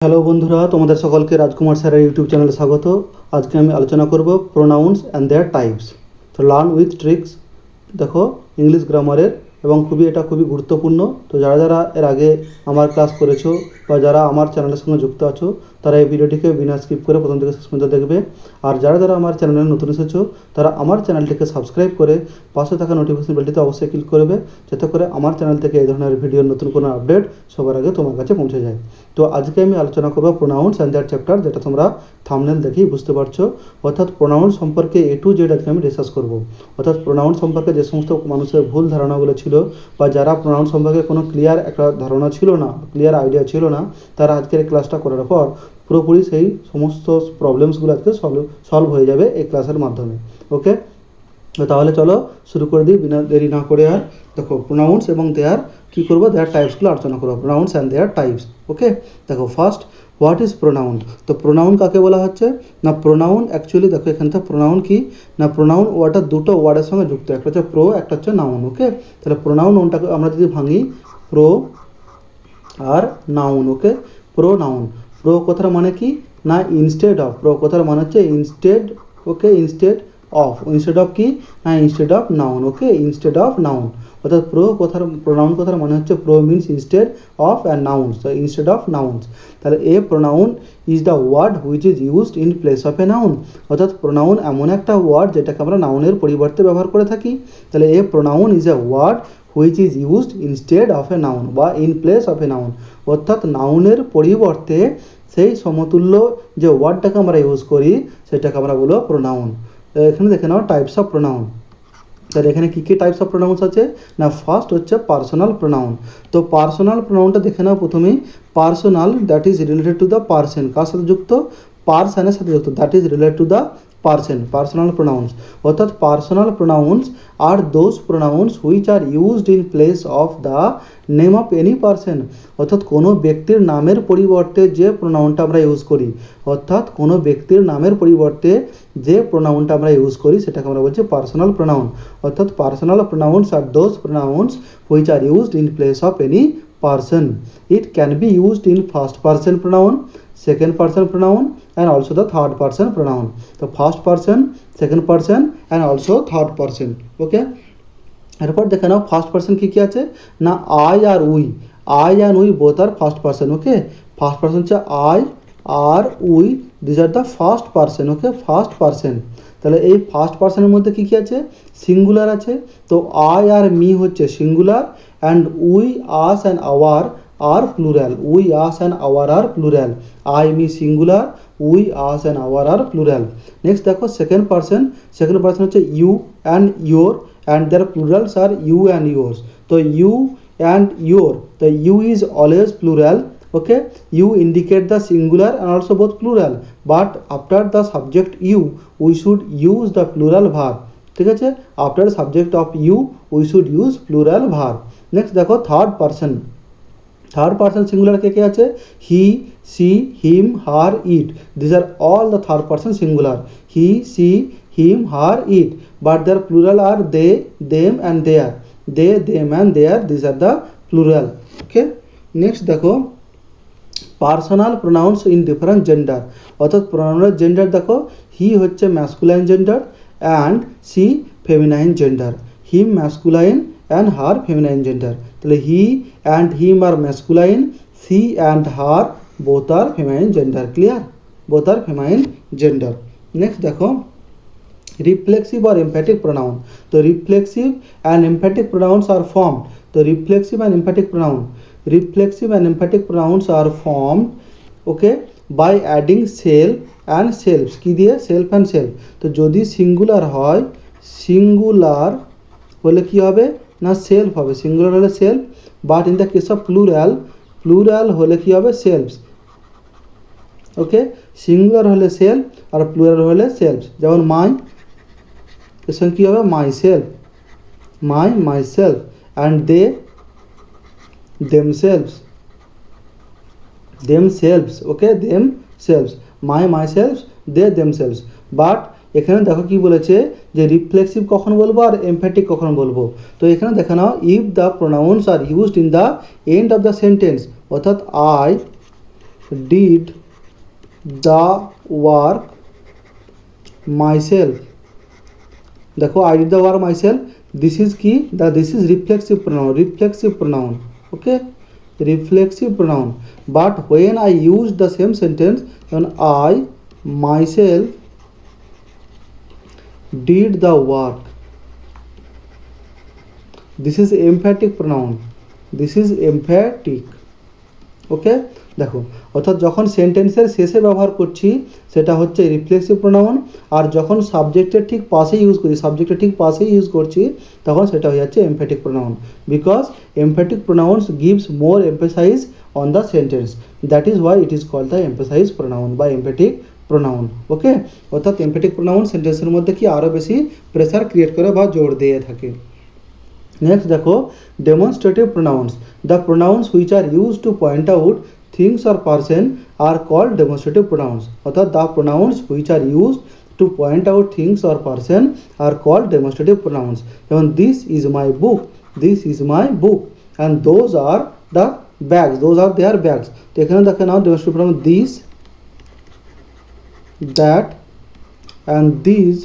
Hello বন্ধুরা, তোমাদের সকলকে রাজকুমার স্যারের ইউটিউব চ্যানেলে স্বাগত। আজকে আমি আলোচনা করব প্রোনাউন্স অ্যান্ড দেয়ার টাইপস। তো লার্ন উইথ ট্রিক্স। দেখো, ইংলিশ গ্রামারের এবং এটা খুবই গুরুত্বপূর্ণ। তো যারা যারা এর আগে আমার ক্লাস করেছো বা যারা আমার চ্যানেলের সঙ্গে যুক্ত আছো, তারা এই ভিডিওটিকে বিনা স্কিপ করে প্রথম থেকে শেষ পর্যন্ত দেখবে। আর যারা যারা আমার চ্যানেলে নতুন এসেছো, তারা আমার চ্যানেলটিকে সাবস্ক্রাইব করে পাশে থাকা নোটিফিকেশন বেলটিতে অবশ্যই ক্লিক করবে, যাতে করে আমার চ্যানেল থেকে এই ধরনের ভিডিওর নতুন কোনো আপডেট সবার আগে তোমার কাছে পৌঁছে যায়। তো আজকে আমি আলোচনা করবো প্রোনাউন্স অ্যান্ড দ্যাট চ্যাপ্টার, যেটা তোমরা থাম্বনেল দেখেই বুঝতে পারছো। অর্থাৎ প্রোনাউন্স সম্পর্কে A to Z আজকে আমি ডিসকাস করবো। অর্থাৎ প্রোনাউন্স সম্পর্কে যে সমস্ত মানুষের ভুল ধারণাগুলো ছিল, বা যারা প্রোনাউন্স সম্পর্কে কোনো ক্লিয়ার একটা ধারণা ছিল না, ক্লিয়ার আইডিয়া ছিল না, তারা আজকের এই ক্লাসটা করার পর পুরোপুরি সেই সমস্ত প্রবলেমসগুলো আজকে সলভ হয়ে যাবে এই ক্লাসের মাধ্যমে। ওকে, তাহলে চলো শুরু করে দিই বিনা দেরি না করে। আর দেখো, প্রোনাউন্স এবং দেয়ার কী করবো, দেয়ার টাইপসগুলো আলোচনা করবো। Pronouns and their types. Okay, দেখো ফার্স্ট, হোয়াট ইজ প্রোনাউন। তো প্রোনাউন কাকে বলা হচ্ছে না, প্রোনাউন অ্যাকচুয়ালি দেখো এখান থেকে প্রোনাউন কি না, প্রোনাউন ওয়ার্ডটা দুটো ওয়ার্ডের সঙ্গে যুক্ত, একটা হচ্ছে প্রো, একটা হচ্ছে নাউন। ওকে, তাহলে প্রোনাউন ওনটাকে আমরা যদি ভাঙি, প্রো আর নাউন। ওকে, প্রো নাউন। প্রো কথার মানে কি না, ইনস্টেড অফ। প্রো কথার মানে হচ্ছে instead. Okay, instead of. Instead of কি না, instead of noun. Okay, instead of noun. অর্থাৎ প্রোনাউন কথার মানে হচ্ছে pro means instead of and nouns, instead of nouns. তাহলে a pronoun is the word which is used in place of a noun. অর্থাৎ pronoun এমন একটা word যেটাকে আমরা নাউনের পরিবর্তে ব্যবহার করে থাকি। তাহলে a pronoun is a word which is used instead of a noun বা in place of a noun. অর্থাৎ নাউনের পরিবর্তে সেই সমতুল্য যে ওয়ার্ডটাকে আমরা ইউজ করি, সেটাকে আমরা বলবো প্রোনাউন। এখানে দেখে নাও টাইপস অফ প্রোনাউন। তাহলে এখানে কী কী টাইপস অফ প্রোনাউন্স আছে না, ফার্স্ট হচ্ছে পার্সোনাল প্রোনাউন। তো পার্সোনাল প্রোনাউনটা দেখে নাও প্রথমেই। Personal, that is related to the person. কার সাথে যুক্ত, পার্সনের সাথে যুক্ত, that is related to the person. Personal pronouns. অর্থাৎ personal pronouns are those pronouns which are used in place of the name of any person. অর্থাৎ কোনো ব্যক্তির নামের পরিবর্তে যে প্রোনাউনটা আমরা ইউজ করি, অর্থাৎ কোনো ব্যক্তির নামের পরিবর্তে যে প্রোনাউনটা আমরা ইউজ করি, সেটাকে আমরা বলছি পার্সোনাল প্রোনাউন। অর্থাৎ personal pronouns are those pronouns which are used in place of any person. It can be used in first person pronoun, second person pronoun and also the third person pronoun. The first person, second person and also third person. Okay, এরপর দেখে নাও first person কী কী আছে না, I আর we. I and we both are first person. Okay, first person হচ্ছে I আর we, this are the first person. Okay, first person. তাহলে এই ফার্স্ট পার্সনের মধ্যে কী কী আছে, সিঙ্গুলার আছে। তো আই আর মি হচ্ছে singular, and we us and our are plural. We us and our are plural. I me singular, we us and our are plural. Next দেখো সেকেন্ড পার্সন। সেকেন্ড পার্সন হচ্ছে you and your, and their plurals are you and yours. So you and your, the you is always plural. Okay, you indicate the singular and also both plural, but after the subject you we should use the plural verb. ঠিক আছে, after subject of you we should use plural verb. Next দেখো third person. Third person singular কে কে আছে, he, she, him, her, it. This are all the third person singular. He, she, him, her, it, but their plural are they, them and their. They, them and their, these are the plural. Okay, next দেখো personal pronouns in different gender. অর্থাৎ প্রোনাউনের gender দেখো, he হচ্ছে masculine gender and she feminine gender. Him masculine and her feminine gender. তাহলে he and him are masculine, she and her both are feminine gender. Clear, both are feminine gender. Next দেখো reflexive or emphatic pronoun. So reflexive and emphatic pronouns are formed. So reflexive and emphatic pronouns are formed, okay, by adding self and selves. কি দিয়ে, self and self। তো যদি singular হয়, singular হলে কি হবে না, সেলফ হবে। সিঙ্গুলার হলে self, but in the case of plural, plural হলে কি হবে, সেলফস। ওকে, সিঙ্গুলার হলে সেলফ আর প্লুরাল হলে সেলফস। যেমন মাই, এর সঙ্গে কী হবে, myself, myself, and they, themselves, okay, themselves, my selfs, they, themselves. But এখানে দেখো কি বলেছে যে রিফ্লেক্সিভ কখন বলবো আর এমফ্যাটিক কখন বলবো। তো এখানে দেখে নাও, if the pronouns are used in the end of the sentence. অর্থাৎ I did the work myself। देखो I did the work myself, this is কি this is reflexive pronoun, okay, reflexive pronoun। but when I use the same sentence, when I myself did the work, this is emphatic pronoun, this is emphatic, ওকে। দেখো অর্থাৎ যখন সেন্টেন্সের শেষে ব্যবহার করছি সেটা হচ্ছে রিফ্লেক্সিভ প্রোনাউন, আর যখন সাবজেক্টের ঠিক পাশে ইউজ করছি তখন সেটা হয়ে যাচ্ছে emphatic pronoun, because emphatic pronouns gives more emphasize on the sentence, that is why it is called the emphasize pronoun বা এমফ্যাটিক প্রোনাউন, ওকে। অর্থাৎ এমফ্যাটিক প্রোনাউন সেন্টেন্সের মধ্যে কি আরও বেশি প্রেসার ক্রিয়েট করে বা জোর দিয়ে থাকে। নেক্সট দেখো demonstrative pronouns, the pronouns which are use to point out things or person are called demonstrative pronouns. অর্থাৎ the pronouns which are use to point out things or person are called demonstrative pronouns. যেমন this is my book, and those are the bags, their bags. তো এখানে দেখে নাও demonstrative pronoun this, that, and this,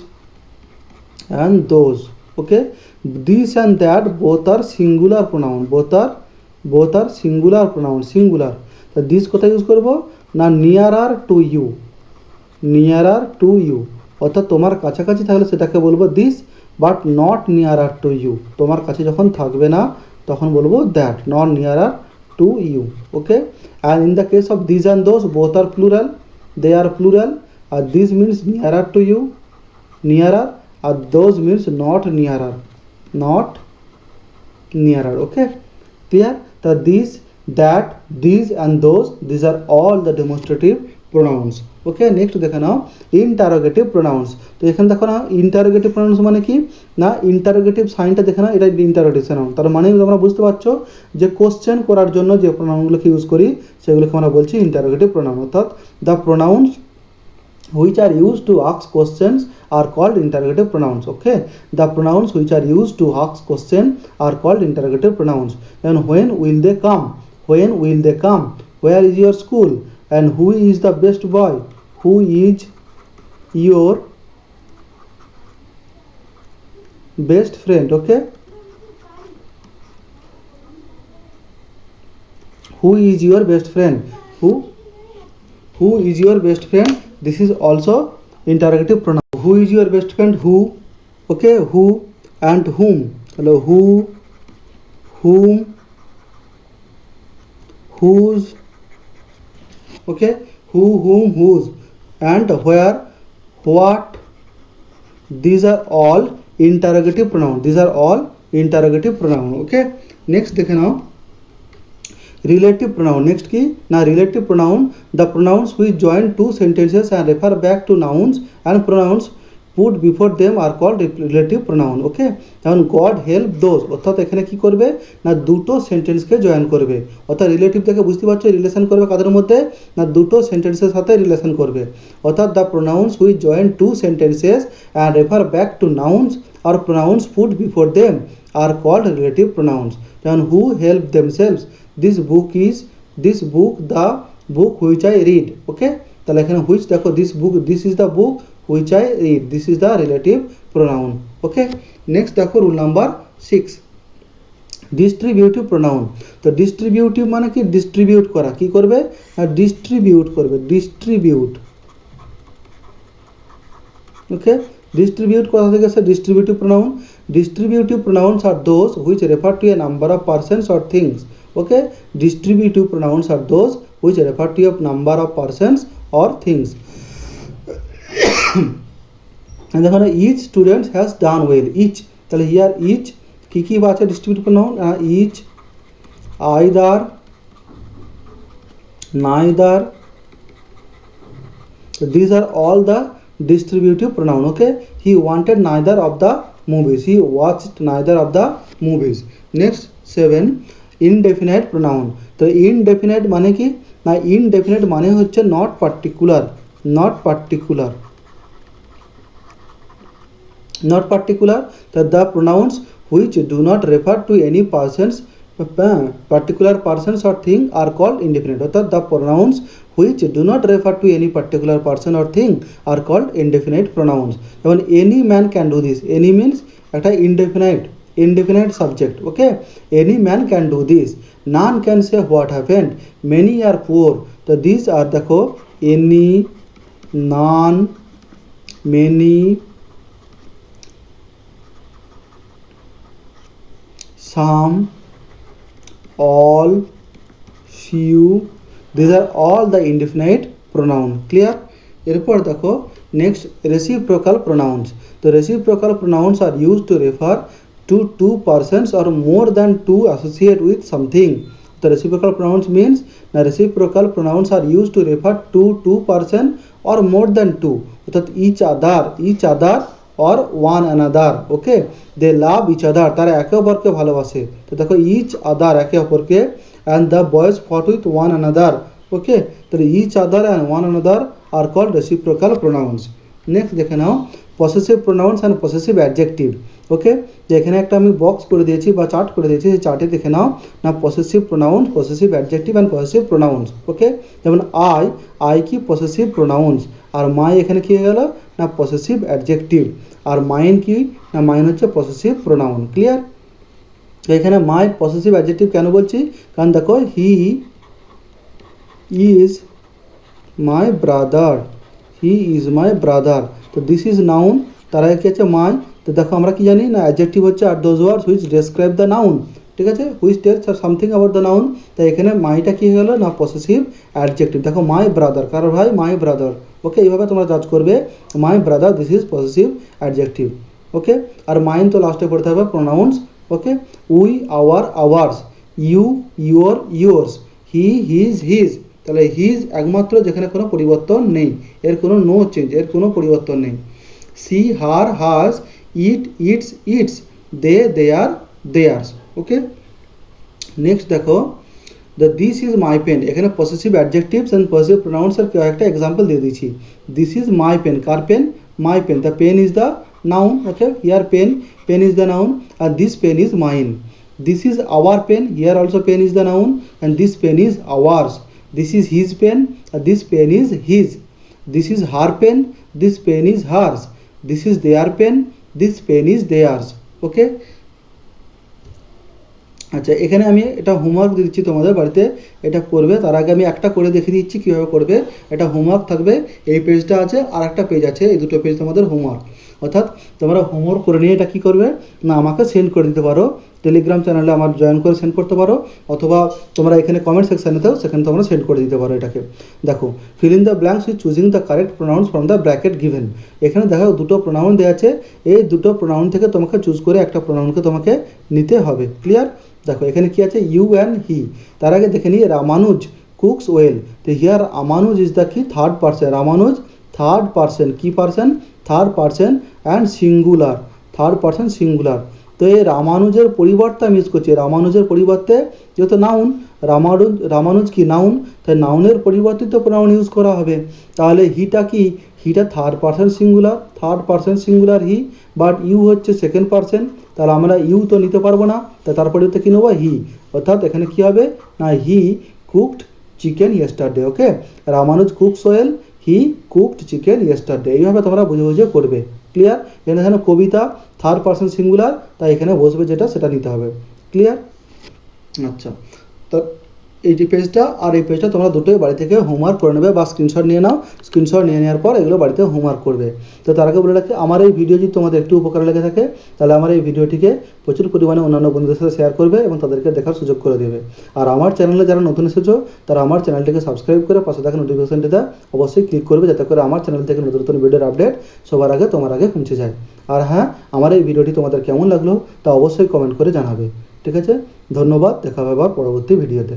and those, okay। this and that both are singular pronoun, both are singular pronoun, singular। তো this কোথায় use করব না nearer to you, অর্থাৎ তোমার কাছাকাছি থাকলে সেটাকে বলবো this, but not nearer to you, তোমার কাছে যখন থাকবে না তখন বলবো that, not nearer to you, okay। and in the case of these and those, both are plural, they are plural, R this means nearer to you, nearer, and those means not nearer, okay, clear। so this, that, these and those, these are all the demonstrative pronouns, okay। next দেখে নাও interrogative pronouns। তো এখানে দেখো না interrogative pronouns মানে কি না interrogative সাইনটা দেখে না, এটা ইন্টারোগেশন, তার মানে তোমরা বুঝতে পারছো যে কোশ্চেন করার জন্য যে প্রোনাউনগুলোকে ইউজ করি সেগুলোকে আমরা বলছি interrogative pronoun। অর্থাৎ the pronouns which are used to ask questions are called interrogative pronouns, okay। the pronouns which are used to ask question are called interrogative pronouns। and when will they come, where is your school, and who is the best boy, who is your best friend, okay। who is your best friend, who is your best friend, this is also interrogative pronoun। who is your best friend, who, okay, who and whom, hello, who, whom, whose, okay, who, whom, whose, and where, what, these are all interrogative pronoun, okay। next দেখে নাও relative pronoun। next কি না relative pronoun, the pronouns which join two sentences and refer back to nouns and pronouns put before them are called relative pronoun, okay। যেমন God help those, অর্থাৎ এখানে কি করবে না দুটো সেন্টেন্সকে জয়েন করবে, অর্থাৎ রিলেটিভ থেকে বুঝতে পারছো রিলেশন করবে কাদের মধ্যে না দুটো সেন্টেন্সের সাথে রিলেশন করবে। অর্থাৎ the pronouns which join two sentences and refer back to nouns are pronouns put before them are called relative pronouns. যেমন who help themselves, this book the book which I read, okay। তাহলে এখানে which দেখো this is the book which I read, this is the relative pronoun, okay। next দেখো rule number 6 distributive pronoun. তো distributive মানে কি distribute করা, কি করবে না ডিস্ট্রিবিউট করবে, ওকে। distribute কথা থেকে আসে distributive pronoun। distributive pronouns are those which refer to a number of persons or things, okay। distributive pronouns are those which refer to a number of persons or things। and দেখো each student has done well, each, তাহলে here each কি কি আছে distributive pronoun, each, either, neither, these are all the distributive pronoun, okay। he wanted neither of the movies, he watched neither of the movies। next 7 indefinite pronoun। তো indefinite মানে কি না indefinite মানে হচ্ছে not particular, the pronouns which do not refer to any persons particular persons or thing are called indefinite, অর্থাৎ the pronouns which do not refer to any particular person or thing are called indefinite pronouns. যেমন any man can do this, any means একটা indefinite subject, okay, any man can do this. None can say what happened, many are poor, তো these are দেখো any, none, many, some, all, few, these are all the indefinite pronoun. Clear? এরপর দেখো next reciprocal pronouns. The reciprocal pronouns are used to refer to two persons or more than two associated with something. The reciprocal pronouns means the reciprocal pronouns are used to refer to two person or more than two, অর্থাৎ each other or one another, okay, they love each other, তারা একে অপরকে ভালোবাসে, তো দেখো each other একে অপরকে, and the boys fought with one another, okay, তো each other and one another are called reciprocal pronouns. Next দেখে নাও possessive pronouns and possessive adjective, ওকে, যে এখানে একটা আমি বক্স করে দিয়েছি বা চার্ট করে দিয়েছি, সেই চার্টে দেখে নাও না possessive pronouns, possessive adjective and possessive pronouns, ওকে, যেমন I কি possessive pronouns, আর মাই এখানে কি হয়ে গেল না possessive adjective, আর মাইন কি না মাইন হচ্ছে possessive pronoun. ক্লিয়ার? এখানে মাই possessive adjective কেন বলছি, কারণ দেখো he is my brother, he is my brother, তো দিস ইজ নাউন, তার আগে কি আছে মাই, তো দেখো আমরা কি জানি না অ্যাডজেক্টিভ হচ্ছে are those words which describe the noun, ঠিক আছে, which tells something about the noun, তাই এখানে মাইটা কি হয়ে গেল না পসেসিভ অ্যাডজেক্টিভ. দেখো মাই ব্রাদার, কারো ভাই মাই ব্রাদার, ওকে, এইভাবে তোমরা জাজ করবে my brother, this is possessive adjective, okay, আর মাইন তো লাস্টে পড়তে হবে pronouns, okay, we, our, ours, you, your, yours, he, his, his, তাহলে হিজ একমাত্র যেখানে কোনো পরিবর্তন নেই, এর কোনো নো চেঞ্জ, এর কোনো পরিবর্তন নেই. She, her, hers, it, its, its, they, their, theirs, okay. Next দেখো দিস ইজ মাই পেন, এখানে possessive adjectives and possessive pronouns এর একটা এক্সাম্পল দিয়ে দিয়েছি. দিস ইজ মাই পেন, কার pen, my pen, the pen is the noun, okay, here pen is the noun, and this pen is mine. This is our pen, here also pen is the noun, and this pen is ours. This is his pen, and this pen is his. This is her pen, this pen is hers. This is their pen, this pen is theirs, okay. আচ্ছা, এখানে আমি এটা homework দিচ্ছি তোমাদের বাড়িতে এটা করবে, তার আগে আমি একটা করে দেখিয়ে দিচ্ছি কীভাবে করবে. এটা হোমওয়ার্ক থাকবে, এই পেজটা আছে আর একটা পেজ আছে, এই দুটো পেজ তোমাদের হোমওয়ার্ক, অর্থাৎ তোমরা হোমওয়ার্ক করে নিয়ে এটা কী করবে না আমাকে সেন্ড করে দিতে পারো, টেলিগ্রাম চ্যানেলে আমার জয়েন করে সেন্ড করতে পারো, অথবা তোমরা এখানে কমেন্ট সেকশানেতেও সেখানে তোমরা সেন্ড করে দিতে পারো এটাকে. দেখো fill in the blanks with choosing the correct pronounce from the bracket given, এখানে দেখো দুটো প্রোনাউন দেওয়া আছে, এই দুটো প্রোনাউন থেকে তোমাকে চুজ করে একটা প্রোনাউনকে তোমাকে নিতে হবে. ক্লিয়ার? দেখো এখানে কি আছে ইউ অ্যান্ড হি, তার আগে দেখে নিই রামানুজ কুকস ওয়েল, তো হিয়ার রামানুজ ইজ দ্য কি third person, Ramanuj third person, কি person, third person and singular, third person singular, তো এই রামানুজের পরিবর্তে আমি ইউজ করছি, রামানুজের পরিবর্তে যেহেতু নাউন, রামানুজ কি নাউন, তাই নাউনের পরিবর্তিত প্রোনাউন ইউজ করা হবে. তাহলে হিটা কি, হিটা third person singular, third person singular he, but you হচ্ছে সেকেন্ড পার্সন, তাহলে আমরা ইউ তো নিতে পারবো না, তার পরিবর্তে কী নেবো হি, অর্থাৎ এখানে কী হবে না হি কুকড চিকেন ইয়েস্টারডে, ওকে, রামানুজ কুকস ওয়েল, হি কুকড চিকেন ইয়েস্টারডে, এইভাবে তোমরা বুঝে বুঝে করবে. ক্লিয়ার? এখানে কবিতা থার্ড পার্সন সিঙ্গুলার, তাই এখানে বসবে যেটা সেটা নিতে হবে. ক্লিয়ার? আচ্ছা, তো এই যে পেজটা আর এই পেজটা তোমরা দুটোই বাড়ি থেকে হোমওয়ার্ক করে নেবে বা স্ক্রিনশট নিয়ে নাও, স্ক্রিনশট নিয়ে নেওয়ার পর এগুলো বাড়িতে হোমওয়ার্ক করবে. তো তার আগে বলে রাখি আমার এই ভিডিও যদি তোমাদের একটু উপকার লেগে থাকে তাহলে আমার এই ভিডিওটিকে প্রচুর পরিমাণে অন্যান্য বন্ধুদের সাথে শেয়ার করবে এবং তাদেরকে দেখার সুযোগ করে দেবে. আর আমার চ্যানেলে যারা নতুন এসেছো তারা আমার চ্যানেলটিকে সাবস্ক্রাইব করে পাশে থাকা নোটিফিকেশনটিতে অবশ্যই ক্লিক করবে, যাতে করে আমার চ্যানেল থেকে নতুন নতুন ভিডিওর আপডেট সবার আগে তোমার আগে পৌঁছে যায়. আর হ্যাঁ, আমার এই ভিডিওটি তোমাদের কেমন লাগলো তা অবশ্যই কমেন্ট করে জানাবে. ঠিক আছে, ধন্যবাদ, দেখা হবে আবার পরবর্তী ভিডিওতে.